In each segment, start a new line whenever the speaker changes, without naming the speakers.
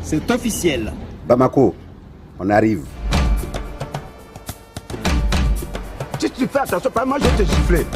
C'est officiel.
Bamako, on arrive.
Si tu fais attention, pas moi je vais te gifler.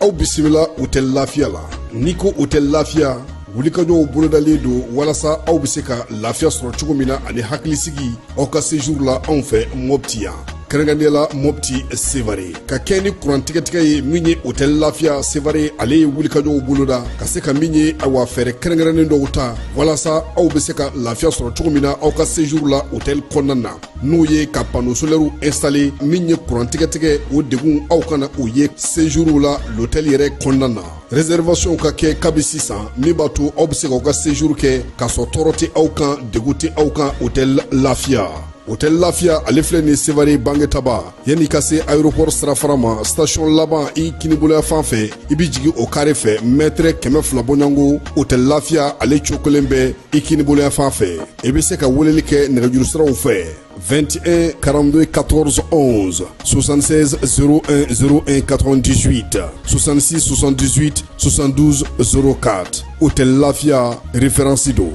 Aw bisimila hôtel Lafia la. Niko hôtel Lafia wulikajɔw bolodalen don walasa aw bɛ se ka lafiya sɔrɔ cogo min na ani hakilisigi aw ka séjour la anw fɛ Mopti yan. Kɛrɛnkɛrɛnnenya la Mopti Sevare ka kɛ ni kurantigɛtigɛ ye min ye hôtel Lafia Sevare ale ye wulikajɔw boloda ka se ka min ye awa fɛɛrɛ kɛrɛnkɛrɛnnen dɔw ta walasa aw bɛ se ka lafiya sɔrɔ cogo min na aw ka séjour la hôtel kɔnɔna na n'o ye ka panneau solaire installé min ye kurantigɛtigɛ o degun aw kana o ye séjour la l'hôtel yɛrɛ kɔnɔna na. Réservation ka kɛ kabi sisan min b'a to aw bɛ se k'aw ka séjour kɛ k'a sɔrɔ tɔɔrɔ tɛ aw kan degun tɛ aw kan hôtel Lafia. Hôtel Lafia ale filɛ nin Sevare Bangetaba yanni ka se aéroport sirafara ma station laban i kiniboloya fan fɛ i bi jigin o carré fɛ mètre 200 bɔɲɔngo Hôtel Lafia ale cokolen bɛ i kiniboloya fan fɛ i bɛ se ka weleli kɛ nɛgɛjuru siraw fɛ 21 42 14 11 76 01 01 98 66 78 72 04 Hôtel Lafia référence do.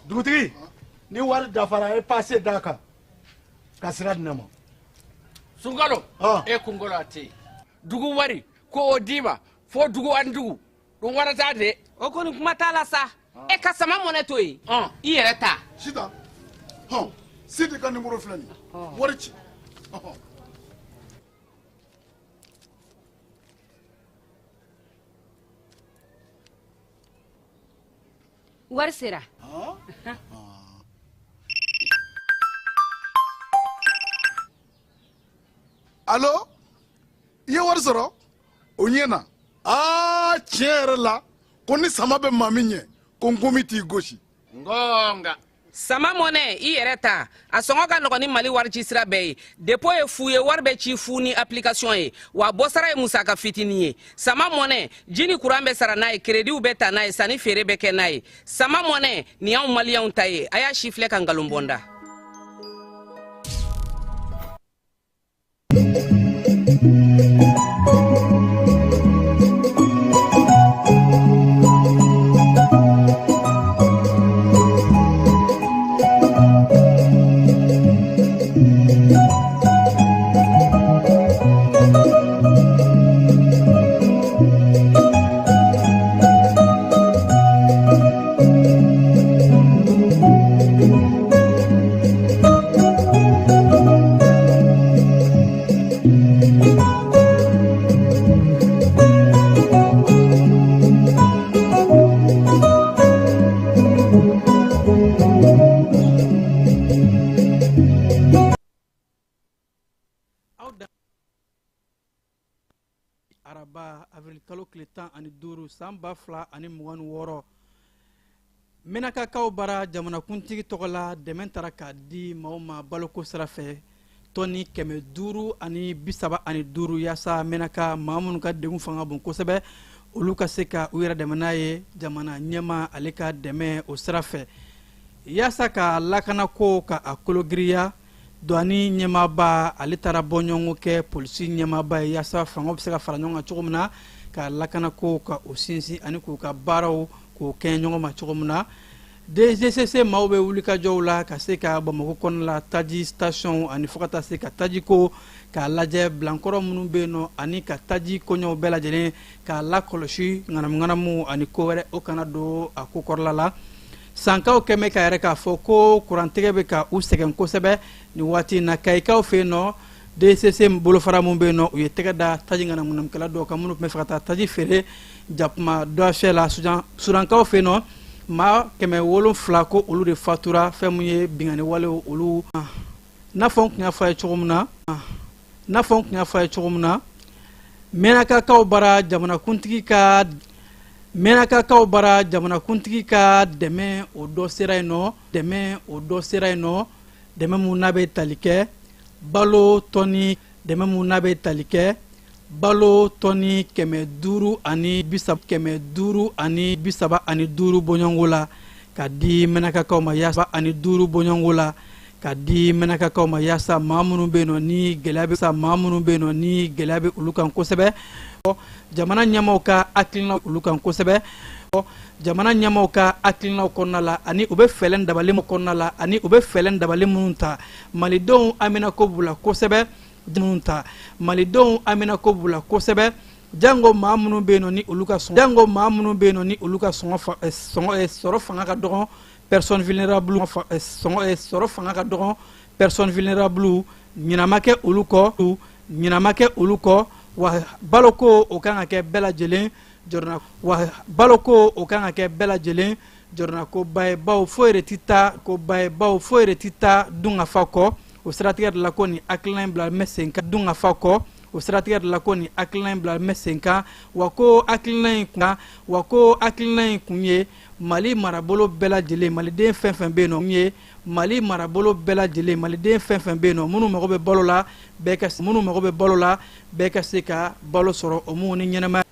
Dugutigi ni wari dafara e passé daka ka sira di ne ma.
Sunkalo e kunkolo ate dugu wari ko o dima fo dugu an dugu dun warata de
o koni kuma t'a la sa e ka sama mɔnɛ to yen i yɛrɛ ta
sita sidi ka numéro filɛ nin wari ci
wari sera
allo i ye wari sɔrɔ o ɲɛna tiɲɛ yɛrɛ la ko ni sama bɛ maa min ɲɛ ko n komi t'i gosi
ngonga
sama mɔnɛ i yɛrɛ ta a sɔngɔ ka nɔgɔn ni Mali wari ci sira bɛɛ ye dépôt ye fu ye wari bɛ ci fu ni application ye wa bɔsara ye musaka fitinin ye sama mɔnɛ ji ni courant bɛ sara n'a ye crédit bɛ ta n'a ye sanni feere bɛ kɛ n'a ye sama mɔnɛ nin y'anw maliyɛnw ta ye a y'a si filɛ ka nkalon bɔnda.
Araba avril kalo tile 15 san 2026 Menakakaw bara jamanakuntigi tɔgɔ la dɛmɛ tara k'a di maaw ma baloko sira fɛ tɔni 535 yaasa Menaka maa minnu ka degun fanga bon kosɛbɛ olu ka se ka u yɛrɛ dɛmɛ n'a ye jamana ɲɛma ale ka dɛmɛ o sira fɛ yaasa ka lakana ko ka a kologiriya douani ɲɛmaaba ale taara bɔ ɲɔgɔn kɛ polisi ɲɛmaaba ye yaasa fangaw bɛ se ka fara ɲɔgɔn kan cogo min na ka lakanako ka o sinsin ani k'u ka baaraw k'o kɛ ɲɔgɔn ma cogo min na DGCC maaw bɛ wulikajɔw la ka se ka Bamako kɔnɔna la taji station ani fo ka taa se ka taji ko k'a lajɛ bilankɔrɔ minnu bɛ yen nɔ ani ka taji koɲɛw bɛɛ lajɛlen k'a lakɔlɔsi ŋanamu ani ko wɛrɛ o kana don a ko kɔrɔla la sankaw kɛmɛ ka yɛrɛ k'a fɔ ko kurantigɛ bɛ ka u sɛgɛn kosɛbɛ nin waati in na kayikaw fɛ yen nɔ DCC bolofara min bɛ yen nɔ u ye tɛgɛ da taji ŋanamunamukɛla dɔw kan minnu tun bɛ fɛ ka taa taji feere jakuma dɔfɛ la surankaw fɛ yen nɔ maa 7 ko olu de fatura fɛn min ye bingani walew olu n'a fɔ n tun y'a fɔ a ye cogo min na mɛnakakaw bara jamanakuntigi ka dɛmɛ o dɔ sera yen nɔ dɛmɛ mun n'a bɛ tali kɛ balo tɔni balo tɔni 535 bɔɲɔngo la ka di mɛnakakaw ma yaasa yaasa maa minnu bɛ yen nɔ ni gɛlɛya bɛ olu kan kosɛbɛ jamana ɲɛmaaw ka hakilinaw olu kan kosɛbɛ jamana ɲɛmaaw ka hakilinaw kɔnɔna la ani u bɛ fɛɛrɛ dabali minnu ta malidenw amina ko b'u la kosɛbɛ jango maa minnu bɛ yen nɔ ni olu ka sɔrɔ fanga ka dɔgɔn personne vulnérable ɲinama kɛ olu kɔ wa baloko o kan ka kɛ bɛɛ lajɛlen jɔrɔna ko baw foyi yɛrɛ ti taa dungafa kɔ o siratigɛ de la ko nin hakilina in bila mɛ sen kan wa ko hakilina in kun ye Mali marabolo bɛɛ lajɛlen maliden fɛn fɛn bɛ yen nɔ minnu mago bɛ balo la bɛɛ ka se ka balo sɔrɔ o mun ni ɲɛnɛmaya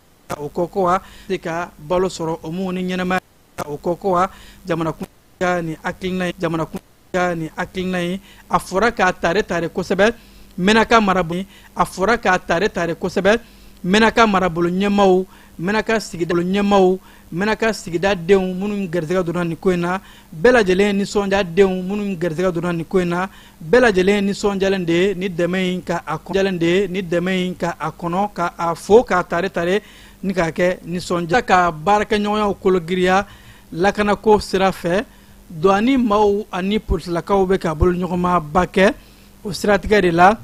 o kɔ wa jamanakuntigi ni hakilina ye a fɔra k'a tare kosɛbɛ mɛnaka marabolo ɲɛmaaw mɛnaka sigida denw minnu garisɛgɛ donna nin ko in na bɛɛ lajɛlen nisɔndiyalen de ni dɛmɛ in ka a kɔnɔ ka a fo k'a tare ni k'a kɛ nisɔndiya ka baarakɛɲɔgɔnyaw kologiriya lakanako sira fɛ douani maaw ani polisilakaw bɛ ka boloɲɔgɔnmaba kɛ o siratigɛ de la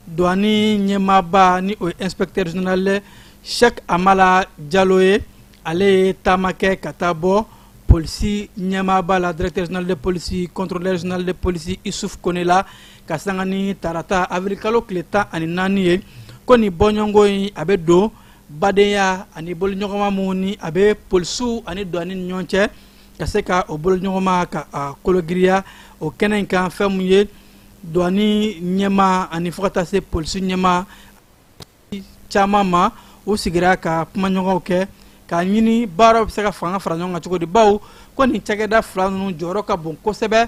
douani ɲɛmaaba ni o ye inspecteur général Cheikh Amala Diallo ye ale ye taama kɛ ka taa bɔ polisi ɲɛmaaba la directeur général de police contrôleur général de police Issouf Kone la ka sanga ni tarata avril kalo tile 14 ye ko nin bɔɲɔgɔnko in a bɛ don badenya ani boloɲɔgɔnma mun ni a bɛ polisiw ani douani ni ɲɔgɔn cɛ ka se ka o boloɲɔgɔnma ka kologiriya o kɛnɛ in kan fɛn mun ye douani ɲɛma ani fo ka taa se polisi ɲɛma caman ma u sigira ka kumaɲɔgɔnw kɛ k'a ɲini baaraw bɛ se ka fanga fara ɲɔgɔn kan cogo di bawo ko nin cakɛda fila ninnu jɔyɔrɔ ka bon kosɛbɛ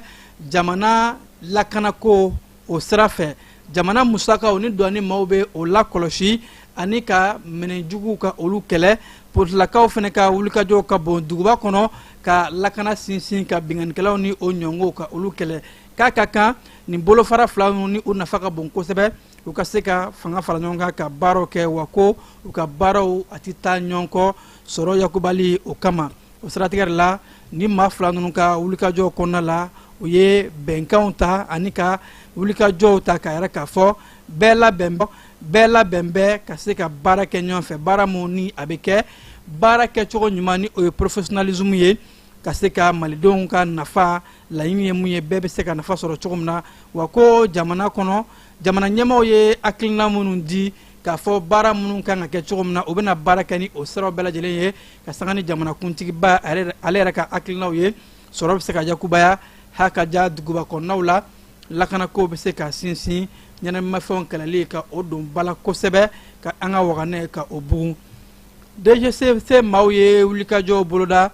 jamana lakanako o sira fɛ jamana musakaw ni douani maaw bɛ o lakɔlɔsi ani ka minɛnjuguw ka olu kɛlɛ polisilakaw fana ka wulikajɔw ka bon duguba kɔnɔ ka lakana sinsin ka binganikɛlaw ni o ɲɔngɔw ka olu kɛlɛ k'a ka kan nin bolofara fila ninnu ni u nafa ka bon kosɛbɛ u ka se ka fanga fara ɲɔgɔn kan ka baaraw kɛ wa ko u ka baaraw a ti taa ɲɔgɔn kɔ sɔrɔ yakubali o kama o siratigɛ de la ni maa fila ninnu ka wulikajɔw kɔnɔna la u ye bɛnkanw ta ani ka wulikajɔw ta k'a yɛrɛ k'a fɔ bɛɛ labɛn bɛ ka se ka baara kɛ ɲɔgɔn fɛ baara mun ni a bɛ kɛ baara kɛcogo ɲuman ni o ye professionnalisme ye ka se ka malidenw ka nafa laɲini ye mun ye bɛɛ bɛ se ka nafa sɔrɔ cogo min na wa ko jamana kɔnɔ jamana ɲɛmaaw ye hakilina minnu di k'a fɔ baara minnu kan ka kɛ cogo min na u bɛna baara kɛ ni o siraw bɛɛ lajɛlen ye ka sanga ni jamanakuntigiba ale yɛrɛ ka hakilinaw ye sɔrɔ bɛ se ka yakubaya hakaja duguba kɔnɔnaw la lakanako bɛ se ka sinsin ɲɛnɛmafɛnw kɛlɛli ka o don bala kosɛbɛ ka an ka waganɛ ka o bugun DGCC maaw ye wulikajɔw boloda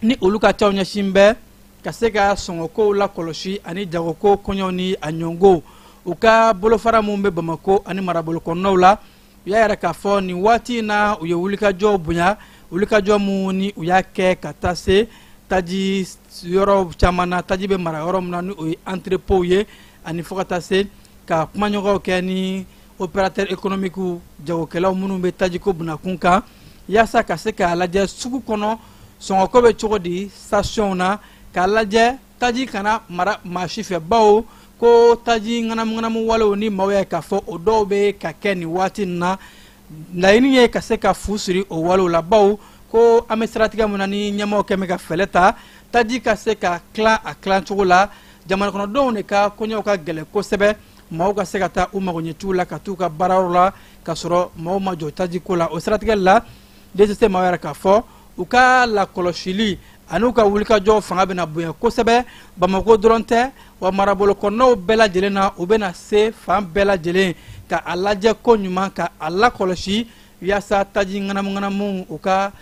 ni olu ka caw ɲɛsin bɛ ka se ka sɔngɔkow lakɔlɔsi ani jagoko kɔɲɔw ni a ɲɔngow u ka bolofara mun bɛ Bamako ani marabolo kɔnɔnaw la u y'a yɛrɛ k'a fɔ nin waati na u ye wulikajɔ bonya wulikajɔ mun ni u y'a kɛ ka taa se taji yɔrɔ caman na taji bɛ mara yɔrɔ min na ni o ye entrepôt ye ani fo ka taa se ka kumaɲɔgɔnw kɛ ni opérateur économique jagokɛlaw minnu bɛ tajiko bunakun kan yaasa ka se k'a lajɛ sugu kɔnɔ sɔngɔko bɛ cogo di station na k'a lajɛ taji kana mara maa si fɛ bawo ko taji ŋanamu walew ni maaw ye k'a fɔ o dɔw bɛ ka kɛ nin waati na laɲini ye ka se ka fu siri o walew la bawo ko an bɛ siratigɛ mun na ni ɲɛmaaw kɛn bɛ ka fɛlɛ ta taji ka se ka tilan a tilan cogo la jamana kɔnɔdenw de ka kɔɲɔw ka gɛlɛn kosɛbɛ maaw ka se ka taa u magoɲɛtigiw la ka t'u ka baarayɔrɔ la ka sɔrɔ maaw ma jɔ tajiko la o siratigɛ la DCC maaw yɛrɛ k'a fɔ u ka lakɔlɔsili ani u ka wulikajɔ fanga bɛna bonya kosɛbɛ Bamako dɔrɔn tɛ wa marabolo kɔnɔnaw bɛɛ lajɛlen na u bɛna se fan bɛɛ lajɛlen ka a lajɛ ko ɲuman ka a lakɔlɔsi yaasa taji ŋanamu u ka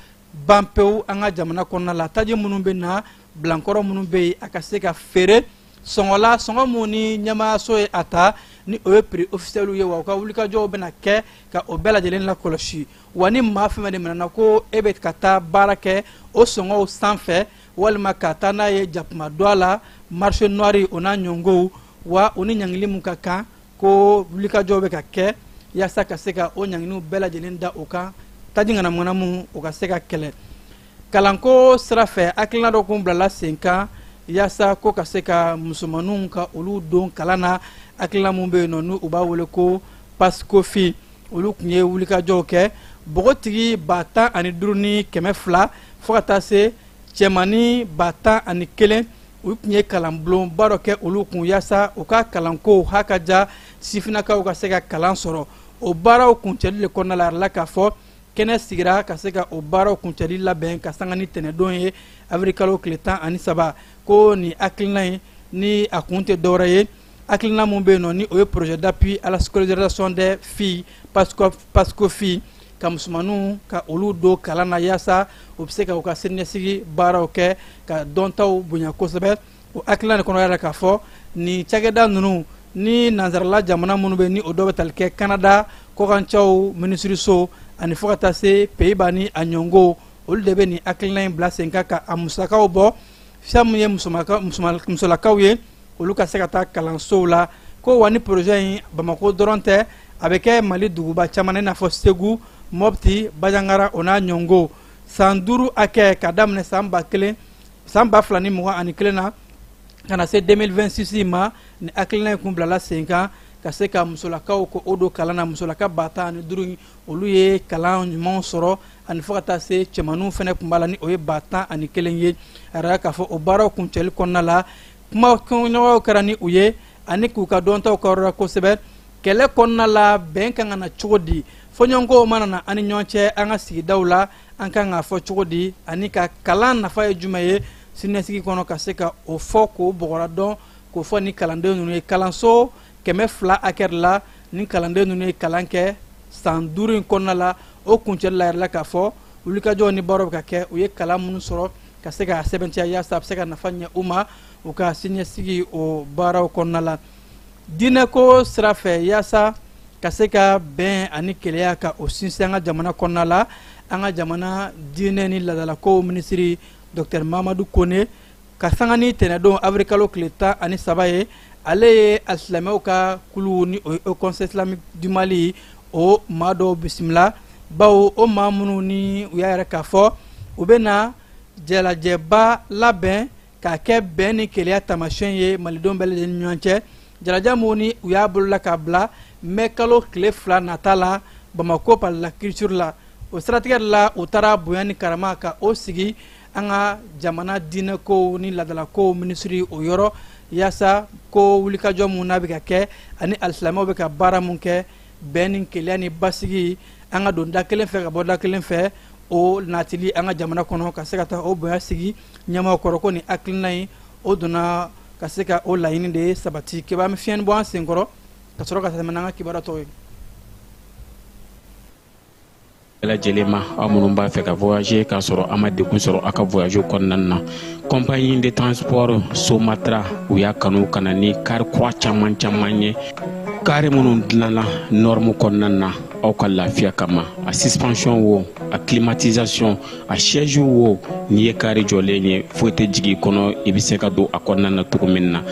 ban pewu an ka jamana kɔnɔna la taji minnu bɛ na bilankɔrɔ minnu bɛ yen a ka se ka feere sɔngɔla sɔngɔ mun ni ɲɛmaayaso ye a ta ni o ye prix officiel ye wa u ka wulikajɔw bɛna kɛ ka o bɛɛ lajɛlen lakɔlɔsi wa ni maa fɛn de minɛna ko e bɛ ka taa baara kɛ o sɔngɔw sanfɛ walima ka taa n'a ye jakuma dɔ a la marché noir o n'a ɲɔngow wa o ni ɲangili mun ka kan ko wulikajɔw bɛ ka kɛ yaasa ka se ka o ɲangiliw bɛɛ lajɛlen da o kan taji ŋanamu o ka se ka kɛlɛ kalanko sira fɛ hakilina dɔ kun bilala sen kan yaasa ko ka se ka musomaninw ka olu don kalan na hakilina mun bɛ yen nɔ n'u b'a wele ko Paskofi olu tun ye wulikajɔw kɛ bɔgɔtigi 15,000 ni 200 fo ka taa se cɛmani 11,000 u tun ye kalanbulonba dɔ kɛ olu kun yaasa u ka kalanko hakaja sifinnakaw ka se ka kalan sɔrɔ o baaraw kuncɛli de kɔnɔna la k'a fɔ kɛnɛ sigira ka se ka o baaraw kuncɛli labɛn ka sanga ni tɛnɛdon ye avril kalo tile 13 ko ni hakilina ye ni a kun tɛ dɔwɛrɛ ye hakilina mun bɛ yen nɔ ni o ye projet d'appui à la scolarisation des filles Paskofi ka musomaninw ka olu don kalan na yaasa u bɛ se ka u ka siniɲɛsigi baaraw kɛ ka dɔntaw bonya kosɛbɛ o hakilina de kɔnɔ yɛrɛ k'a fɔ ni cakɛda ninnu ni nanzarala jamana minnu bɛ ni o dɔ bɛ tali kɛ Canada kɔkancɛw minisiriso ani fo ka taa se Pays-Bas ni a ɲɔngo olu de bɛ nin hakilina in bila sen kan ka a musakaw bɔ fɛn min ye musolakaw ye olu ka se ka taa kalansow la ko wa ni projet in Bamako dɔrɔn tɛ a bɛ kɛ Mali duguba caman i n'a fɔ Segu Mopti Bajangara o n'a ɲɔngo san 5 hakɛ ka daminɛ san 2021 na ka na se 2026 ma ni hakilina in kun bilala sen kan ka se ka musolakaw ko o don kalan na musolaka 15,000 olu ye kalan ɲumanw sɔrɔ ani fo ka taa se cɛmaninw fana kun b'a la ni o ye 11,000 ye a yɛrɛ k'a fɔ o baaraw kuncɛli kɔnɔna la kuma kɔɲɔgɔnw kɛra ni u ye ani k'u ka dɔntaw ka yɔrɔ la kosɛbɛ kɛlɛ kɔnɔna la bɛn kan ka na cogo di fɔɲɔgɔnkow mana na ani ɲɔgɔn cɛ an ka sigidaw la an kan k'a fɔ cogo di ani ka kalan nafa ye jumɛn ye siniɲɛsigi kɔnɔ ka se ka o fɔ k'o bɔgɔra dɔn k'o fɔ ni kalanden ninnu ye kalanso 200 hakɛ la ni kalanden ninnu ye kalan kɛ san 5 in kɔnɔna la o kuncɛli la yɛrɛ la k'a fɔ wulikajɔw ni baaraw bɛ ka kɛ u ye kalan minnu sɔrɔ ka se ka sɛbɛntiya yaasa a bɛ se ka nafa ɲɛ u ma u ka siniɲɛsigi o baaraw kɔnɔna la diinɛko sira fɛ yaasa ka se ka bɛn ani keleya ka o sinsin an ka jamana kɔnɔna la an ka jamana diinɛ ni ladalakow minisiri Dr Mamadu Kone ka sanga ni tɛnɛdon avril kalo tile 13 ye ale ye alisilamɛw ka kulu ni o ye Conseil islamique du Mali o maa dɔw bisimila bawo o maa minnu ni u y'a yɛrɛ k'a fɔ u bɛna jalajɛba labɛn k'a kɛ bɛn ni keleya taamasiyɛn ye malidenw bɛɛ lajɛlen ni ɲɔgɔn cɛ jalaja minnu ni u y'a bolola k'a bila mai kalo tile 2 nata la Bamako par la culture la o siratigɛ la u taara bonya ni karama ka o sigi an ka jamana diinɛkow ni ladalakow minisiri o yɔrɔ yaasa ko wulikajɔ mun n'a bɛ ka kɛ ani alisilamɛw bɛ ka baara mun kɛ bɛn ni keleya ni basigi an ka don da kelen fɛ ka bɔ da kelen fɛ o natili an ka jamana kɔnɔ ka se ka taa o bonya sigi ɲɛmaaw kɔrɔ ko ni hakilina in o donna ka se ka o laɲini de sabati kibaru min fiɲɛni bɔ an senkɔrɔ ka sɔrɔ ka tɛmɛ n'an ka kibaru tɔw ye.
lajɛlen ma aw minnu b'a fɛ ka voyager k'a sɔrɔ a ma degun sɔrɔ a ka voyage kɔnɔna na compagnie de transport Somatra u y'a kanu ka na ni car kura caman ye carré minnu dilanna norme kɔnɔna na aw ka lafiya kama a suspension wo a climatisation a siège wo n'i ye carré jɔlen ye foyi tɛ jigin kɔnɔ i bɛ se ka don a kɔnɔna na cogo min na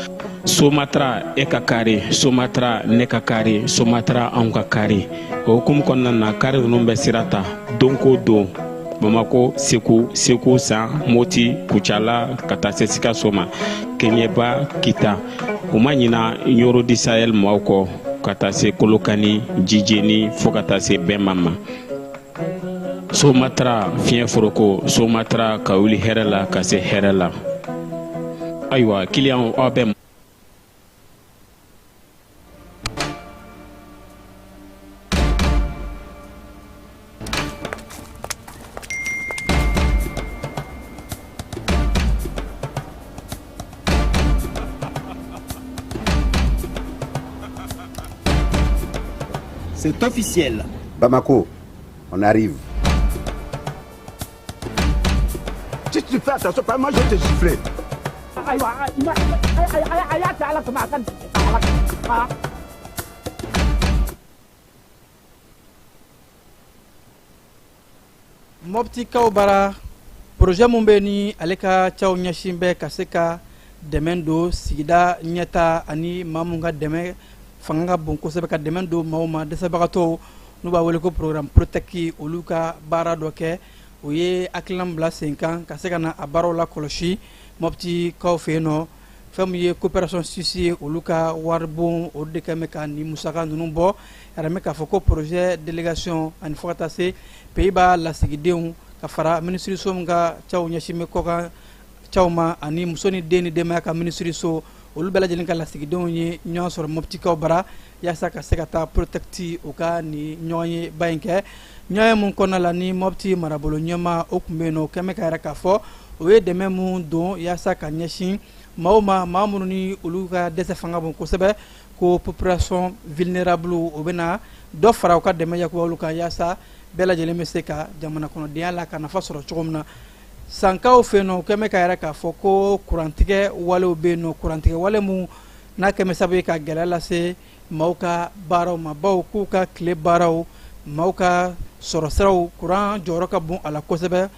Somatra e ka carré Somatra ne ka carré Somatra anw ka carré o hukumu kɔnɔna na carré ninnu bɛ sira ta don ko don Bamako Segu San Moti Kucala ka taa se Sikaso ma Keɲeba Kita o ma ɲina Yoro di Sahel maaw kɔ ka taa se Kolokani Jijeni fo ka taa se Bɛnma ma Somatra fiɲɛ foroko Somatra ka wuli hɛrɛ la ka se hɛrɛ la ayiwa client aw bɛ
C'est officiel. Bamako, on arrive.
Si tu fais attention, moi je vais te gifler.
Mopti Kaubara, projet Mumbeni, Aleka Chao Nyashimbe Kaseka, Demendo, Sida, Nyeta, Ani, Mamunga Deme, Fanga Bonko Sebeka Demendo, Mauma, Desabarato, Nuba Weleko programme Proteki, Oluka, Bara Doke, Oye, Aklam Bla 5 ans, Kasekana, Abarola Koloshi, Mopti Kaufeno, Famille Coopération Suisse, Oluka, Warbon, Odekameka, Ni Musaka, Numbo, Rameka Foko, projet délégation, Anforatase, Pays-Bas, la Sigidéon, Kafara, Ministre Somga, Chao Nyashime Koka, Chauma, Ani Musoni Deni Demaka, Ministre So, Olubela Jelinka la Sigidéon, Nyon sur Mopti Kaubara, Yasaka Sekata, Protecti, Oka, Ni Nyoye Bainke, Nyoye Munkona la ni Mopti, Marabolo Nyama, Okmeno, Kameka Rakafo, Oye de même don, Yasaka Nyashin, Maoma, Mamouni, Oluka, Desefanga Bonkosebe, ko population vulnérable Obena, Dofra Oka de Maya Oluka Yasa, Bela Jelemeseka, Jamana Kono Diala, Kanafasoro Chomna. Sanka ofeno keme ka yara ka foko kurantike wale obeno kurantike wale mu na keme sabe ka gelala se mauka baraw mabaw ku ka kle baraw mauka sorosraw kuran joroka bon ala kosebe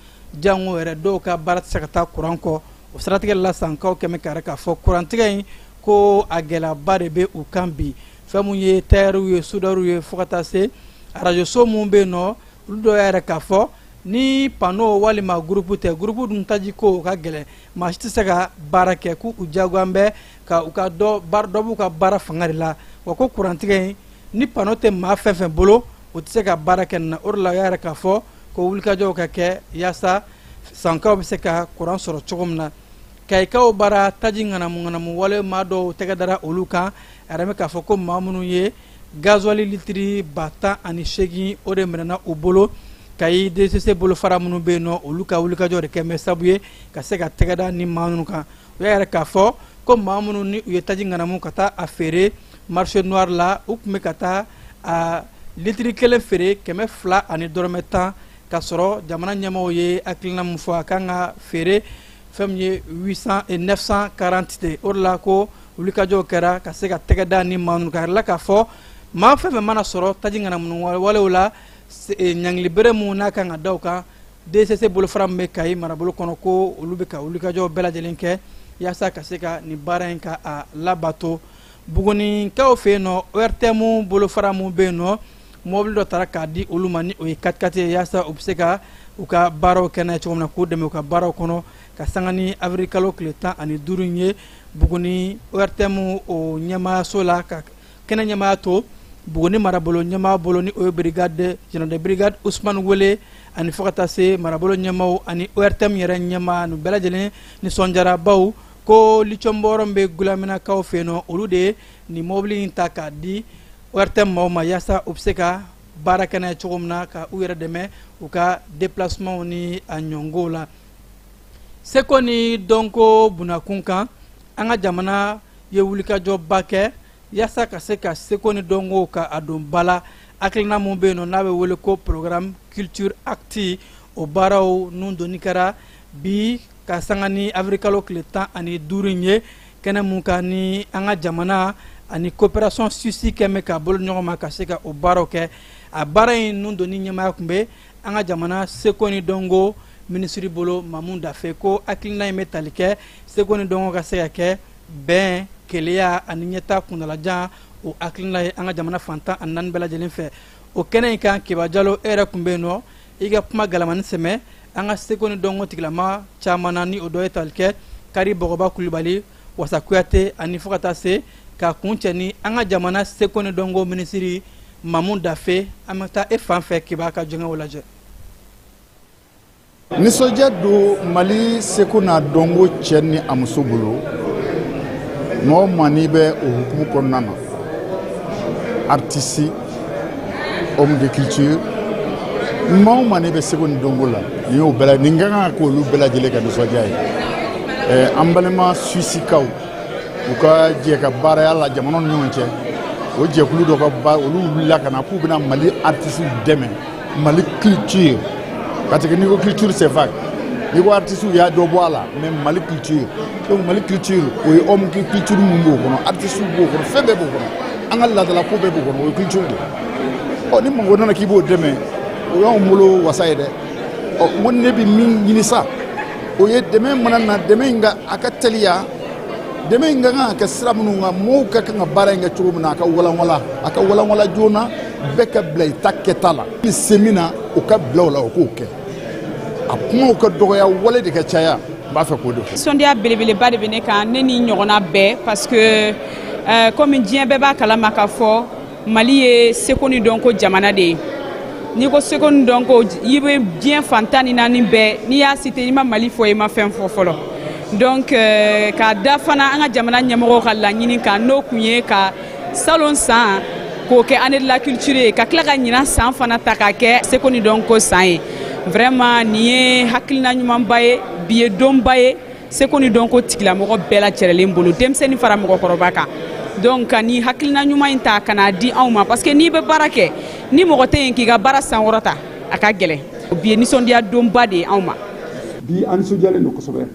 jango ere do ka barat sakata kuran ko o stratige la sanka keme ka yara ka foko kurantike ko agela bare be u kambi famu ye teru ye sudaru ye fokata se radio so mu be no ludo yara ka fo ni pano wali ma groupe te groupe dun taji ko ka gele ma shiti sega barake ku ujagwambe ka uka do bar do ka bara fangari la wako kurantige ni pano te ma fefen bolo o tsega barake na orla yara ka fo ko wulka jo ka ke yasa sanka be seka kuran soro chogomna kay ka o bara taji ngana mu wale ma do tega dara oluka arame ka fo ko mamunu ye gasoil litri bata ani shegi ore menana ubolo kayi DCC bolo fara munu be no oluka wulika jore keme sabuye ka se ka tegada ni manu kan o yare ka fo ko mamunu ni u yetaji ngana mu kata affaire marché noir la ukme kata a litri kele fere keme fla ani dormeta ka soro jamana nyama o ye aklina mu fo akanga fere femye 800 et 940 de orla ko wulika jo kera ka se ka tegada ni manu kan la ka fo ma fe mana soro taji ngana mu wala wala nyangli bere mu na kan adawka DCC bolo frambe kay marabolo kono ko olubeka ulika jo bela jelenke yasa kaseka ni baranka a labato bugoni ka ofeno wertemu bolo framu beno mobil do taraka di ulumani o 4 yasa obseka uka baro kana chomna ko deme uka baro kono ka sangani avrikalo kleta ani durunye bugoni wertemu o nyama sola ka kena nyama to bugoni marabolo nyama boloni o brigade general de brigade Ousmane Wele ani fokata se marabolo nyama ani ORTM yere nyama no belajele ni sonjara baw ko lichomboro mbe gulamina kaw feno olude ni mobili intaka di ORTM mawma yasa obseka barakana chogomna ka uyere deme uka déplacement ni anyongola sekoni donko bunakunka anga jamana ye wulika job bake yasa ka se ka sekoni dongo ka adon bala aklina mo be no nawe wole ko programme culture acti o baraw nun do nikara bi ka sangani afrikalo kleta ani durinye kena mun ka ni anga jamana ani coopération suisse kɛ mɛ ka bolo ɲɔgɔn ma ka se ka o baaraw kɛ a baara in nun doni ɲɛmaya kun bɛ an ka jamana seko ni dɔnko ministre bolo Mamu Dafe ko hakilina in bɛ tali kɛ seko ni dɔnko ka se ka kɛ bɛn keleya ani ɲɛta kuntalajan o hakilina ye an ka jamana fantan ani naani bɛɛ lajɛlen fɛ o kɛnɛ in kan Keba Jalo e yɛrɛ kun bɛ yen nɔ i ka kuma galamani sɛmɛ an ka seko ni dɔnko tigilama caman na ni o dɔ ye tali kɛ Kari Bɔgɔba Kulibali Wasa Kuyate ani fo ka taa se ka kun cɛ ni an ka jamana seko ni dɔnko minisiri Mamu Dafe an bɛ taa e fan fɛ Keba ka jɔngɛw lajɛ.
Nisɔndiya don Mali seko n'a dɔnko cɛ ni a muso bolo mɔgɔ maa n'i bɛ o hukumu kɔnɔna na artiste homme de culture maa o maa n'i bɛ seko ni dɔnko la nin y'o bɛɛ nin ka kan ka k'olu bɛɛ lajɛlen ka nisɔndiya ye an balima suisikaw u ka jɛ ka baaraya la jamanaw ni ɲɔgɔn cɛ o jɛkulu dɔ ka baara olu wulila ka na k'u bɛna Mali artiste dɛmɛ Mali culture parce que n'i ko culture c'est vague n'i ko artiste y'a dɔ bɔ a la mais Mali culture donc Mali culture o ye homme culture mun b'o kɔnɔ artiste b'o kɔnɔ fɛn bɛɛ b'o kɔnɔ an ka laadala ko bɛɛ b'o kɔnɔ o ye culture de ni mɔgɔ nana k'i b'o dɛmɛ o y'anw bolo wasa ye dɛ n ko ne bɛ min ɲini sa o ye dɛmɛ mana na dɛmɛ in ka a ka teliya dɛmɛ in ka kan ka kɛ sira minnu kan mɔgɔw ka kan ka baara in kɛ cogo min na a ka walanwala joona bɛɛ ka bila i ta kɛta la ni se min na o ka bila o la o k'o kɛ a kumaw ka dɔgɔya wale de ka caya n b'a fɛ k'o de fɔ. Nisɔndiya belebeleba de bɛ ne kan ne ni ɲɔgɔnna bɛɛ parce que komi diɲɛ bɛɛ b'a kalama k'a fɔ Mali ye seko ni dɔnko jamana de ye n'i ko seko ni dɔnko i bɛ diɲɛ fantan ni naani bɛɛ n'i y'a cité i ma Mali fɔ i ma fɛn fɔ fɔlɔ donc k'a da fana an ka jamana ɲɛmɔgɔw ka laɲini kan n'o kun ye ka salon san k'o kɛ année de la culture ye ka tila ka ɲinan san fana ta k'a kɛ seko ni dɔnko san ye vraiment nin ye hakilina ɲumanba ye bi ye donba ye seko ni dɔnko tigilamɔgɔ bɛɛ lajɛlen bolo denmisɛnnin fara mɔgɔkɔrɔba kan donc ka ni hakilina ɲuman in ta ka n'a di anw ma parce que n'i bɛ baara kɛ ni mɔgɔ tɛ yen k'i ka baara sankɔrɔta a ka gɛlɛn bi ye nisɔndiya donba de ye anw ma.
bi an nisɔndiyalen don kosɛbɛ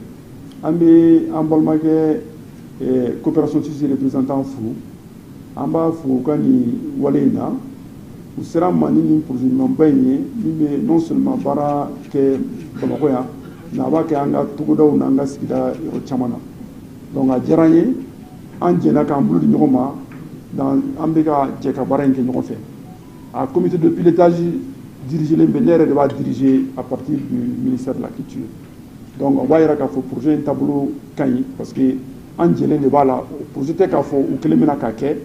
an bɛ an balimakɛ coopération suisse représentant fo an b'a fo u ka nin wale in na u sera ma ni nin projet ɲumanba in ye min bɛ non seulement baara kɛ Bamakɔ yan mais a b'a kɛ an ka togodaw n'an ka sigida yɔrɔ caman na donc a diyara an ye an jɛna k'an bolo di ɲɔgɔn ma an bɛ ka jɛ ka baara in kɛ ɲɔgɔn fɛ a comité de pilotage dirigé ne yɛrɛ de b'a diriger à partir du ministère de la culture donc o b'a yira k'a fɔ projet in taabolo ka ɲi parce que an jɛlen de b'a la o projet tɛ k'a fɔ u kelen bɛna k'a kɛ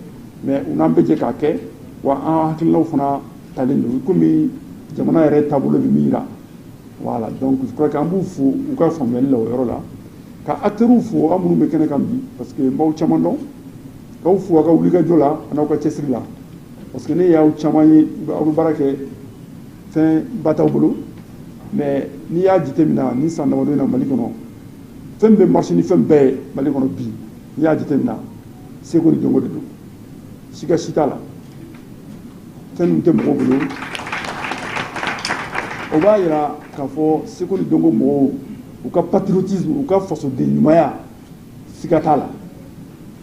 mais u n'an bɛ jɛ k'a kɛ wa an hakilinaw fana talen don komi jamana yɛrɛ taabolo bɛ min yira voilà donc je crois que an b'u fo u ka faamuyali la o yɔrɔ la ka acteurs fo an minnu bɛ kɛnɛ kan bi parce que n b'aw caman dɔn k'aw fo a ka wulikajɔ la a n'aw ka cɛsiri la parce que ne y'aw caman ye aw bɛ baara kɛ fɛn ba t'aw bolo mais n'i y'a jateminɛ ni san damadɔ in na Mali kɔnɔ fɛn bɛ marché ni fɛn bɛɛ ye Mali kɔnɔ bi n'i y'a jateminɛ seko ni dɔnko de don siga si t'a la fɛn min tɛ mɔgɔw bolo o b'a yira k'a fɔ seko ni dɔnko mɔgɔw u ka patriotisme u ka fasoden ɲumanya siga t'a la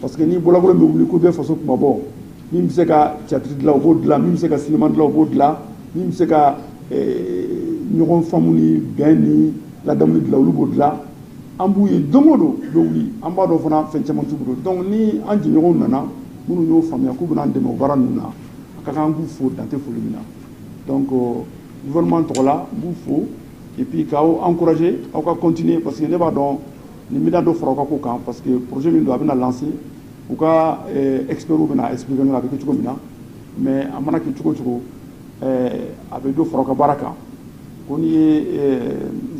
parce que ni bɔlɔbɔlɔ bɛ wuli ko bɛ faso kumabɔ min bɛ se ka théâtre dilan o b'o dilan min bɛ se ka cinéma dilan o b'o dilan min bɛ se ka ɲɔgɔn faamu ni bɛn ni ladamu dilan olu b'o dilan an b'u ye don o don u bɛ wuli an b'a dɔn fana fɛn caman t'u bolo donc ni an jɛɲɔgɔnw nana minnu y'o faamuya k'u bɛna an dɛmɛ o baara ninnu na a ka kan an b'u fo dan tɛ foli min na donc gouvernement tɔgɔ la n b'u fo et puis k'aw encourager aw ka continuer parce que ne b'a dɔn nin bɛna dɔ fara aw ka ko kan parce que projet min don a bɛna lancer u ka experts bɛna expliquer a bɛ kɛ cogo min na mais a mana kɛ cogo o cogo a bɛ dɔ fara aw ka baara kan ko n'i ye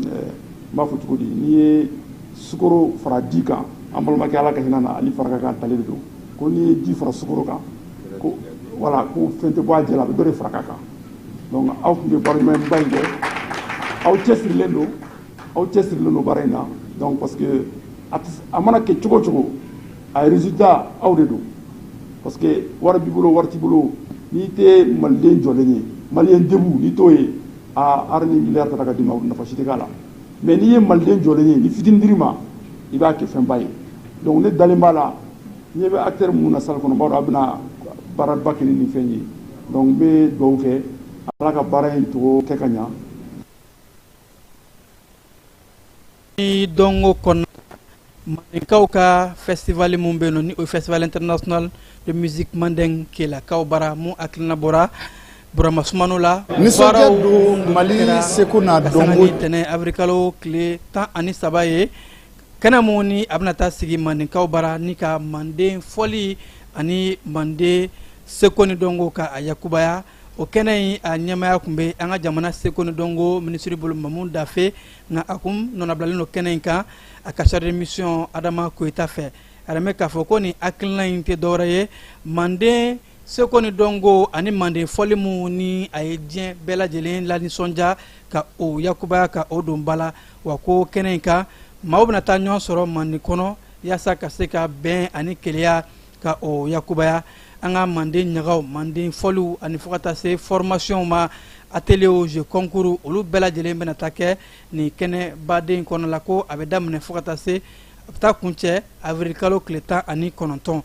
n b'a fɔ cogo di n'i ye sukaro fara di kan an balimakɛ Ala ka hinɛ na ale fara ka kan talen de don ko n'i ye di fara sukaro kan ko voilà ko fɛn tɛ bɔ a jɛ la a bɛ dɔ de fara ka kan donc aw tun bɛ baara ɲumanba in kɛ aw cɛsirilen don baara in na donc parce que a mana kɛ cogo o cogo a résultat aw de don parce que wari b'i bolo wari t'i bolo n'i tɛ maliden jɔlen ye maliyɛn debu n'i t'o ye hali ni miliyari tata ka d'i ma nafa si tɛ k'a la mais n'i ye maliden jɔlen ye ni fitini dir'i ma i b'a kɛ fɛnba ye donc ne dalen b'a la ɲɛ bɛ acteur minnu na salle kɔnɔ b'a dɔn a bɛna baaraba kɛ ni fɛn ye donc n bɛ dugawu kɛ ala ka baara in togo kɛ ka ɲa.
ni dongo kɔnɔ mandinkaw ka festival mun bɛ yen nɔ ni o festival international de musique mandeng Kelakaw bara mun hakilina bɔra Burama Sumano la.
nisɔndiya don Mali seko n'a dɔnko
tɛnɛ avrikalo tile 13 ye kɛnɛ mun ni a bɛna taa sigi mandinkaw bara ni ka manden fɔli ani manden seko ni dɔnko ka a yakubaya o kɛnɛ in a ɲɛmaya tun bɛ an ka jamana seko ni dɔnko minisiri bolo Mamu Dafe nka a kun nɔnabilalen don kɛnɛ in kan a ka chargé de mission Adama Koyita fɛ a yɛrɛ k'a fɔ ko nin hakilina in tɛ dɔwɛrɛ ye manden seko ni dɔnko ani manden fɔli mun ni a ye diɲɛ bɛɛ lajɛlen lanisɔndiya ka o yakubaya ka o don ba la wa ko kɛnɛ in kan maaw bɛna taa ɲɔgɔn sɔrɔ manden kɔnɔ yaasa ka se ka bɛn ani keleya ka o yakubaya an ka manden ɲagaw manden fɔliw ani fo ka taa se formation ma atelier jeu concours olu bɛɛ lajɛlen bɛna taa kɛ nin kɛnɛ baden kɔnɔ la ko a bɛ daminɛ fo ka taa se a bɛ taa kuncɛ avril kalo tile 19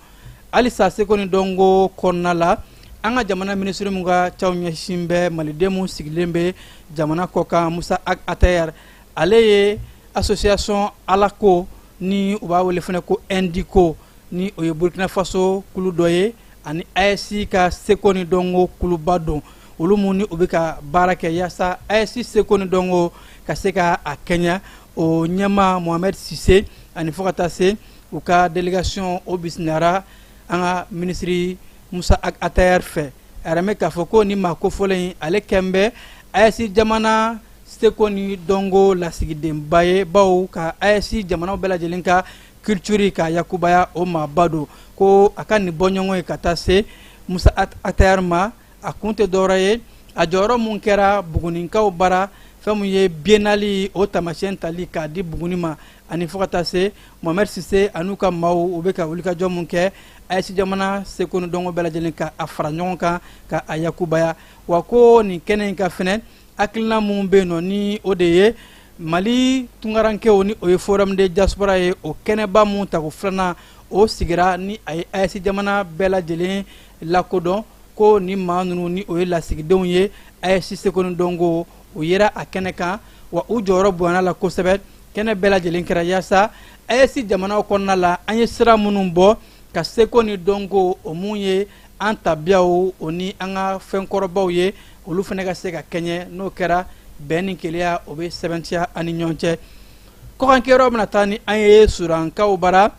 halisa seko ni dɔnko kɔnɔna la an ka jamana minisiri mun ka caw ɲɛsin bɛ maliden mun sigilen bɛ jamana kɔkan Musa Atayar ale ye association alako ni u b'a wele fana ko Indiko ni o ye Burkina Faso kulu dɔ ye ani AES ka seko ni dɔnko kuluba don olu mun ni u bɛ ka baara kɛ yaasa AES seko ni dɔnko ka se ka a kɛɲɛ o ɲɛma Mohamed Sise ani fo ka taa se u ka délégation o bisimilara an ka minisiri Musa Atayar fɛ a yɛrɛ k'a fɔ ko ni maa kofɔlen in ale kɛn bɛ AES jamana seko ni dɔnko lasigidenba ye bawo ka AES jamanaw bɛɛ lajɛlen ka culture ka yakubaya o maaba don ko a ka nin bɔɲɔgɔn ye ka taa se Musa Atayar ma a kun tɛ dɔwɛrɛ ye a jɔyɔrɔ mun kɛra buguninkaw bara fɛn mun ye biennale o tamasiyɛn tali k'a di Buguni ma ani fo ka taa se Mohamed Sise an'u ka maaw u bɛ ka wulikajɔ mun kɛ AES jamana seko ni dɔnko bɛɛ lajɛlen ka a fara ɲɔgɔn kan ka a yakubaya wa ko nin kɛnɛ in ka fɛnɛ hakilina mun bɛ yen nɔ ni o de ye Mali tunkarankew ni o ye forum de diaspora ye o kɛnɛba mun ta ko filanan o sigira ni a ye AES jamana bɛɛ lajɛlen lakodɔn ko ni maa ninnu ni o ye lasigidenw ye AES seko ni dɔnko o yera a kɛnɛ kan wa u jɔyɔrɔ bonyana la kosɛbɛ kɛnɛ bɛɛ lajɛlen kɛra yaasa AES jamanaw kɔnɔna la an ye sira minnu bɔ ka seko ni dɔnko o mun ye an tabiyaw o ni an ka fɛnkɔrɔbaw ye olu fana ka se ka kɛɲɛ n'o kɛra bɛn ni keleya o bɛ sɛbɛntiya ani ɲɔgɔn cɛ kɔkankɛyɔrɔ bɛna taa ni an ye surankaw bara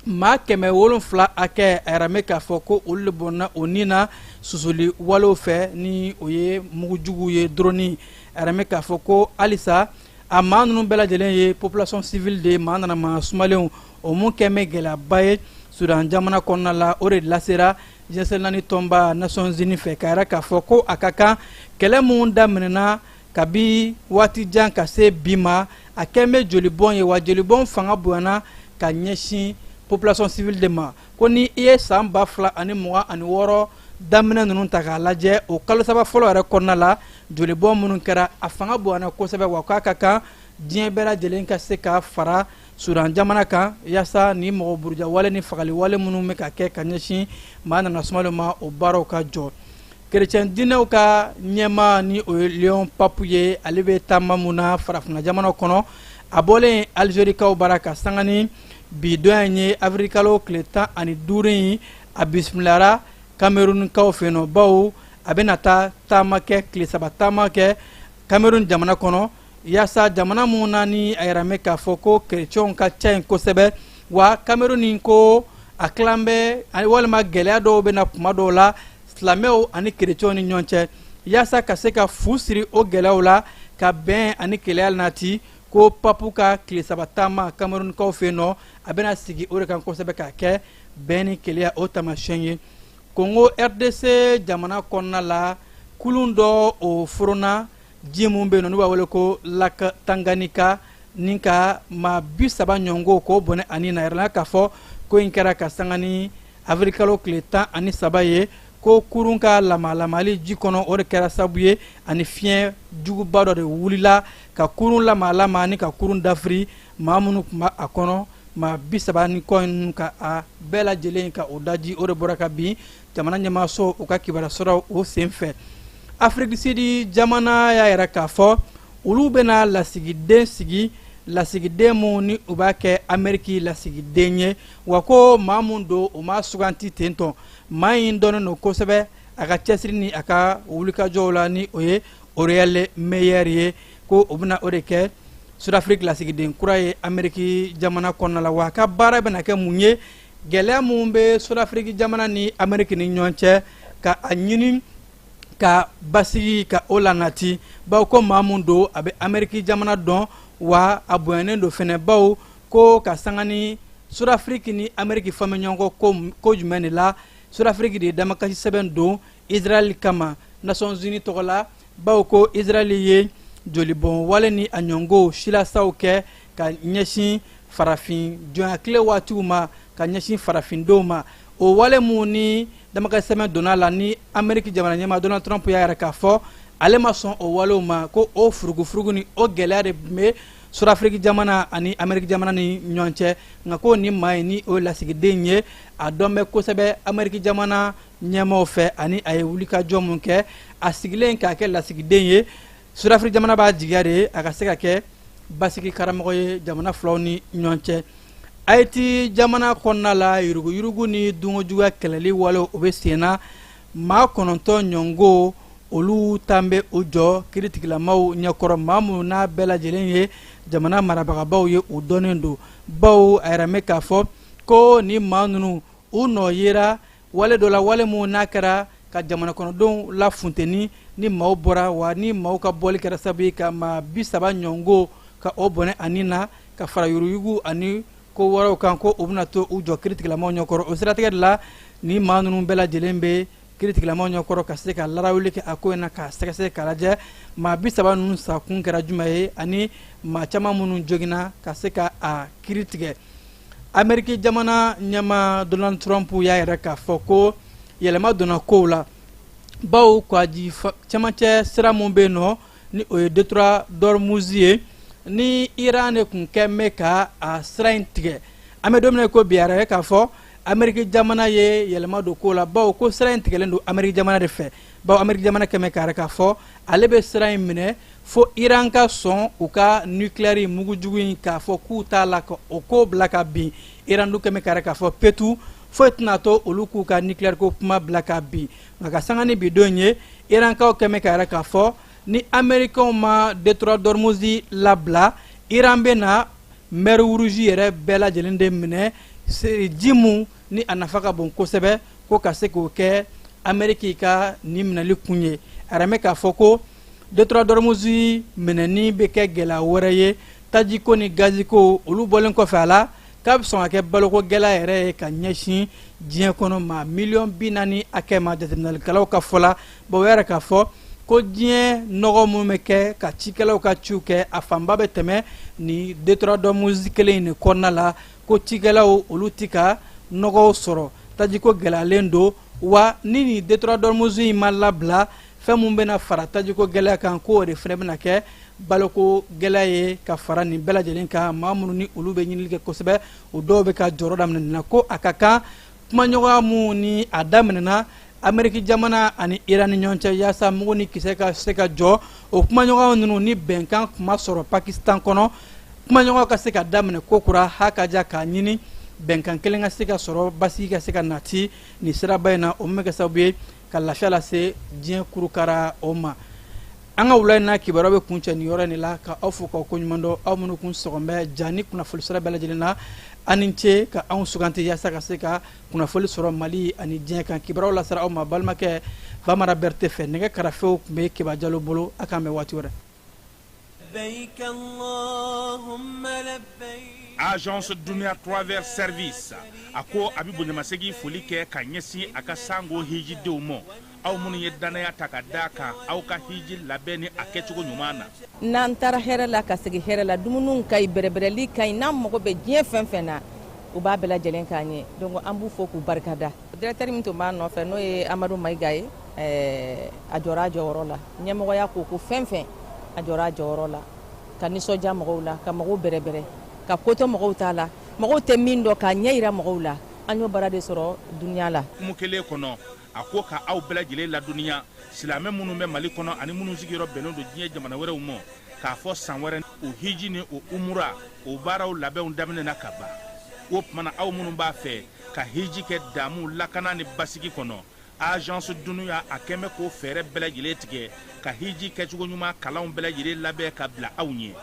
maa 700 hakɛ a yɛrɛ k'a fɔ ko olu de bɔnna o ni na susuli walew fɛ ni o ye mugujugu ye drone a yɛrɛ k'a fɔ ko halisa a maa ninnu bɛɛ lajɛlen ye population civile de maa nana maa sumalenw o mun kɛn bɛ gɛlɛyaba ye Sudan jamana kɔnɔna la o de lasera G7 naani tɔnba Nations Unies fɛ k'a yɛrɛ k'a fɔ ko a ka kan kɛlɛ mun daminɛna kabi waati jan ka se bi ma a kɛn bɛ jolibɔn ye wa jolibɔn fanga bonyana ka ɲɛsin population civile de ma ko ni i ye san 2026 daminɛ ninnu ta k'a lajɛ o kalo saba fɔlɔ yɛrɛ kɔnɔna la jolibɔn minnu kɛra a fanga bonyana kosɛbɛ wa k'a ka kan diɲɛ bɛɛ lajɛlen ka se ka fara Sudan jamana kan yaasa ni mɔgɔ buruja wale ni fagali wale minnu bɛ ka kɛ ka ɲɛsin maa nana sumalen ma o baaraw ka jɔ kerecɛn dinɛw ka ɲɛma ni o ye Lion Pape ye ale bɛ taama mun na farafinna jamana kɔnɔ a bɔlen Algérikaw bara ka sanga ni bi dɔn ye avril kalo tile 15 in a bisimilara Camerounkaw fɛ yen nɔ bawo a bɛna taa taama kɛ tile 3 taama kɛ Cameroun jamana kɔnɔ yaasa jamana mun na ni a yɛrɛ k'a fɔ ko kerecɛnw ka ca yen kosɛbɛ wa Cameroun ko a tilan bɛ walima gɛlɛya dɔw bɛ na kuma dɔw la silamɛw ani kerecɛnw ni ɲɔgɔn cɛ yaasa ka se ka fu siri o gɛlɛyaw la ka bɛn ani keleya nati ko papu ka tile 3 taama Camerounkaw fɛ yen nɔ a bɛna sigi o de kan kosɛbɛ ka kɛ bɛn ni keleya o tamasiyɛn ye Congo RDC jamana kɔnɔna la kulun dɔ o furuna ji mun bɛ yen nɔ n'u b'a wele ko Lac Tanganyika ni ka maa 30 ɲɔgɔnko k'o bɔnɛ ani na yɛrɛ k'a fɔ ko in kɛra ka sanga ni avril kalo tile 13 ye ko kurun ka lamalamali ji kɔnɔ o de kɛra sababu ye ani fiɲɛ juguba dɔ de wulila ka kurun lamalama ni ka kurun dafiri maa minnu tun b'a a kɔnɔ maa 30 ni kɔ ninnu ka a bɛɛ lajɛlen ka o daji o de bɔra ka bin jamana ɲɛmaaso u ka kibaruya sɔrɔ o sen fɛ. Afrique du Sud jamana y'a yɛrɛ k'a fɔ olu bɛna lasigiden sigi lasigiden mun ni u b'a kɛ Amérique lasigiden ye wa ko maa mun don o ma suganti ten tɔ maa in dɔnnen don kosɛbɛ a ka cɛsiri ni a ka wulikajɔw la ni o ye Aurélien Meyer ye ko o bɛna o de kɛ Sud-Afrique lasigiden kura ye Amérique jamana kɔnɔna la wa a ka baara bɛna kɛ mun ye gɛlɛya mun bɛ Sud-Afrique jamana ni Amérique ni ɲɔgɔn cɛ ka a ɲini ka basigi ka o lanati bawo ko maa mun don a bɛ Amérique jamana dɔn wa a bonyanen don fɛnɛ bawo ko ka sanga ni Sud-Afrique ni Amérique fami ɲɔgɔn kɔ ko jumɛn de la Sud-Afrique de damakasi sɛbɛn don Israël kama Nations Unies tɔgɔ la bawo ko Israël ye jolibɔn wale ni a ɲɔngo silasaw kɛ ka ɲɛsin farafin jɔnya tile waatiw ma ka ɲɛsin farafindenw ma o wale mun ni damakasi sɛbɛn donna la ni Amérique jamana ɲɛmaa Donald Trump y'a yɛrɛ k'a fɔ ale ma sɔn o walew ma ko o furugufurugu ni o gɛlɛya de bɛ Sud-Afrique jamana ani Amérique jamana ni ɲɔgɔn cɛ nka ko ni maa ye ni o lasigiden ye a dɔn bɛ kosɛbɛ Amérique jamana ɲɛmaaw fɛ ani a ye wulikajɔ mun kɛ a sigilen k'a kɛ lasigiden ye Sud-Afrique jamana b'a jigiya de a ka se ka kɛ basigi karamɔgɔ ye jamana filaw ni ɲɔgɔn cɛ. Haïti jamana kɔnɔna la yuruguyurugu ni dunkojuguya kɛlɛli walew o bɛ sen na maa 9 ɲɔngo olu tan bɛ o jɔ kiiritigilamaw ɲɛkɔrɔ maa minnu n'a bɛɛ lajɛlen ye jamana marabagabaw ye o dɔnnen don bawo a yɛrɛ mɛn k'a fɔ ko ni maa ninnu u nɔ yera wale dɔ la wale minnu n'a kɛra ka jamana kɔnɔdenw la funteni ni maaw bɔra wa ni maaw ka bɔli kɛra sababu ye ka maa 30 ɲɔngo ka o bɔnɛ ani na ka fara yuruguyurugu ani ko wɔɔrɔw kan ko o bɛna to u jɔ kiiritigilamaw ɲɛkɔrɔ o siratigɛ de la ni maa ninnu bɛɛ lajɛlen bɛ kiiritigilamaw ɲɛkɔrɔ ka se ka larawuli kɛ a ko in na ka sɛgɛsɛgɛ k'a lajɛ maa 30 ninnu sakun kɛra jumɛn ye ani maa caman minnu joginna ka se ka a kiiri tigɛ. Amérique jamana ɲɛmaa Donald Trump y'a yɛrɛ k'a fɔ ko yɛlɛma donna kow la bawo kwaji cɛmancɛ sira mun bɛ yen nɔ ni o ye Détroit d'Ormuz ye ni Iran de kun kɛ mɛ ka a sira in tigɛ an bɛ don min na ko bi a yɛrɛ k'a fɔ Amérique jamana ye yɛlɛma don ko la bawo ko sira in tigɛlen don Amérique jamana de fɛ bawo Amérique jamana kɛmɛ k'a yɛrɛ k'a fɔ ale bɛ sira in minɛ fo Iran ka sɔn u ka nucléaire mugujugu in k'a fɔ k'u t'a la ka o ko bila ka bin Iran dun kɛmɛ k'a yɛrɛ k'a fɔ petu foyi tɛna to olu k'u ka nucléaire ko kuma bila ka bin nka ka sanga ni bi don ye Iran kaw kɛmɛ k'a yɛrɛ k'a fɔ ni Américains ma Détroit d'Ormuz labila Iran bɛ na mer Rouge yɛrɛ bɛɛ lajɛlen de minɛ ji mun ni a nafa ka bon kosɛbɛ ko ka se k'o kɛ Amérique ka ni minɛli kun ye a yɛrɛ mɛn k'a fɔ ko Détroit d'Ormuz minɛni bɛ kɛ gɛlɛya wɛrɛ ye tajiko ni gaziko olu bɔlen kɔfɛ a la k'a bɛ sɔn ka kɛ baloko gɛlɛya yɛrɛ ye ka ɲɛsin diɲɛ kɔnɔ maa 40,000,000 akɛ ma jateminɛlikɛlaw ka fɔ la bawo yɛrɛ k'a fɔ ko diɲɛ nɔgɔ mun bɛ kɛ ka cikɛlaw ka ciw kɛ a fanba bɛ tɛmɛ ni Détroit d'Ormuz kelen in de kɔnɔna la ko cikɛlaw olu ti ka nɔgɔw sɔrɔ tajiko gɛlɛyalen don wa ni Détroit d'Ormuz in ma labila fɛn mun bɛna fara tajiko gɛlɛya kan ko o de fɛnɛ bɛna kɛ baloko gɛlɛya ye ka fara nin bɛɛ lajɛlen kan maa minnu ni olu bɛ ɲinili kɛ kosɛbɛ o dɔw bɛ ka jɔyɔrɔ daminɛ nin na ko a ka kan kumaɲɔgɔnya mun ni a daminɛna Amérique jamana ani Iran ni ɲɔgɔn cɛ yaasa mugu ni kisɛ ka se ka jɔ o kumaɲɔgɔnya ninnu ni bɛnkan kuma sɔrɔ Pakistan kɔnɔ kumaɲɔgɔnw ka se ka daminɛ ko kura ha ka ja k'a ɲini bɛnkan kelen ka se ka sɔrɔ basigi ka se ka nati ni siraba in na o min bɛ kɛ sababu ye ka lafiya lase diɲɛ kurukara o ma an ka wula in na kibaruya bɛ kun cɛ nin yɔrɔ in de la ka aw fo k'aw ko ɲuman dɔn aw minnu kun sɔgɔnbɛ ja ni kunnafoni sira bɛɛ lajɛlen na an ni ce ka anw suganti yaasa ka se ka kunnafoni sɔrɔ Mali ani diɲɛ kan kibaruyaw lasera aw ma balimakɛ Famara Berete fɛ nɛgɛ karafew tun bɛ Keba Jalo bolo a k'an bɛn waati wɛrɛ.
Agence Dunia Travers Service a ko a bɛ bonyamasegin foli kɛ ka ɲɛsin a ka sango hijidenw ma aw minnu ye danaya ta ka d'a kan aw ka hiji labɛn ni a kɛcogo ɲuman na.
N'an taara hɛrɛ la ka segin hɛrɛ la dumuniw ka ɲi bɛrɛbɛrɛli ka ɲi n'an mago bɛ diɲɛ fɛn fɛn na u b'a bɛɛ lajɛlen k'a ɲɛ donc an b'u fo k'u barikada. Directeur min tun b'a nɔfɛ n'o ye Amadu Mayiga ye a jɔra a jɔyɔrɔ la ɲɛmɔgɔya ko ko fɛn fɛn a jɔra a jɔyɔrɔ la ka nisɔndiya mɔgɔw la ka mɔgɔw bɛrɛbɛrɛ ka ko to mɔgɔw t'a la mɔgɔw tɛ min dɔ k'a ɲɛ yira mɔgɔw la an y'o baara de sɔrɔ duniya la.
Kumu kelen kɔnɔ a ko ka aw bɛɛ lajɛlen ladɔnniya silamɛ minnu bɛ Mali kɔnɔ ani minnu sigiyɔrɔ bɛnnen don diɲɛ jamana wɛrɛw ma k'a fɔ san wɛrɛ o hiji ni o umura o baaraw labɛnw daminɛna ka ban. O tumana aw minnu b'a fɛ ka hiji kɛ damu lakana ni basigi kɔnɔ agence dunuya a kɛn bɛ k'o fɛɛrɛ bɛɛ lajɛlen tigɛ ka hiji kɛcogo ɲuman kalanw bɛɛ lajɛlen labɛn ka bila aw ɲɛ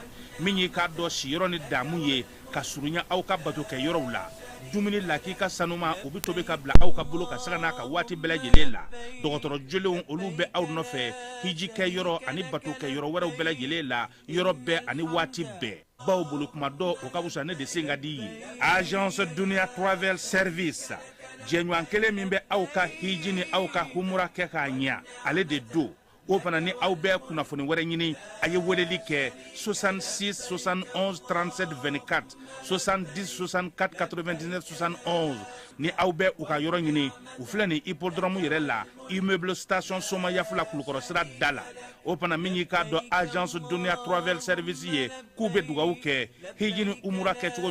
min ye k'a dɔn siyɔrɔ ni damu ye ka surunya aw ka bato kɛ yɔrɔw la. Dumuni laki ka sanuma o bɛ tobi ka bila aw ka bolo ka saga n'a ka waati bɛɛ lajɛlen la. Dɔgɔtɔrɔ jolenw olu bɛ aw nɔfɛ hiji kɛ yɔrɔ ani bato kɛ yɔrɔ wɛrɛw bɛɛ lajɛlen la yɔrɔ bɛɛ ani waati bɛɛ. Baw bolo kuma dɔ o ka wusa ne de sen ka di ye. Agence Dunuya Travel Service jɛɲɔgɔn kelen min bɛ aw ka hiji ni aw ka humura kɛ k'a ɲɛ ale de do. O fana ni aw bɛɛ kunnafoni wɛrɛ ɲini a ye weleli kɛ 66 71 37 24 70 64 99 71 ni aw bɛɛ u ka yɔrɔ ɲini u filɛ ni hippodrome yɛrɛ la immeuble station Soma Yafula Kulukɔrɔ sira da la. O fana min y'i k'a dɔn agence Dunuya Travel Service ye k'u bɛ dugawu kɛ hiji ni umura kɛcogo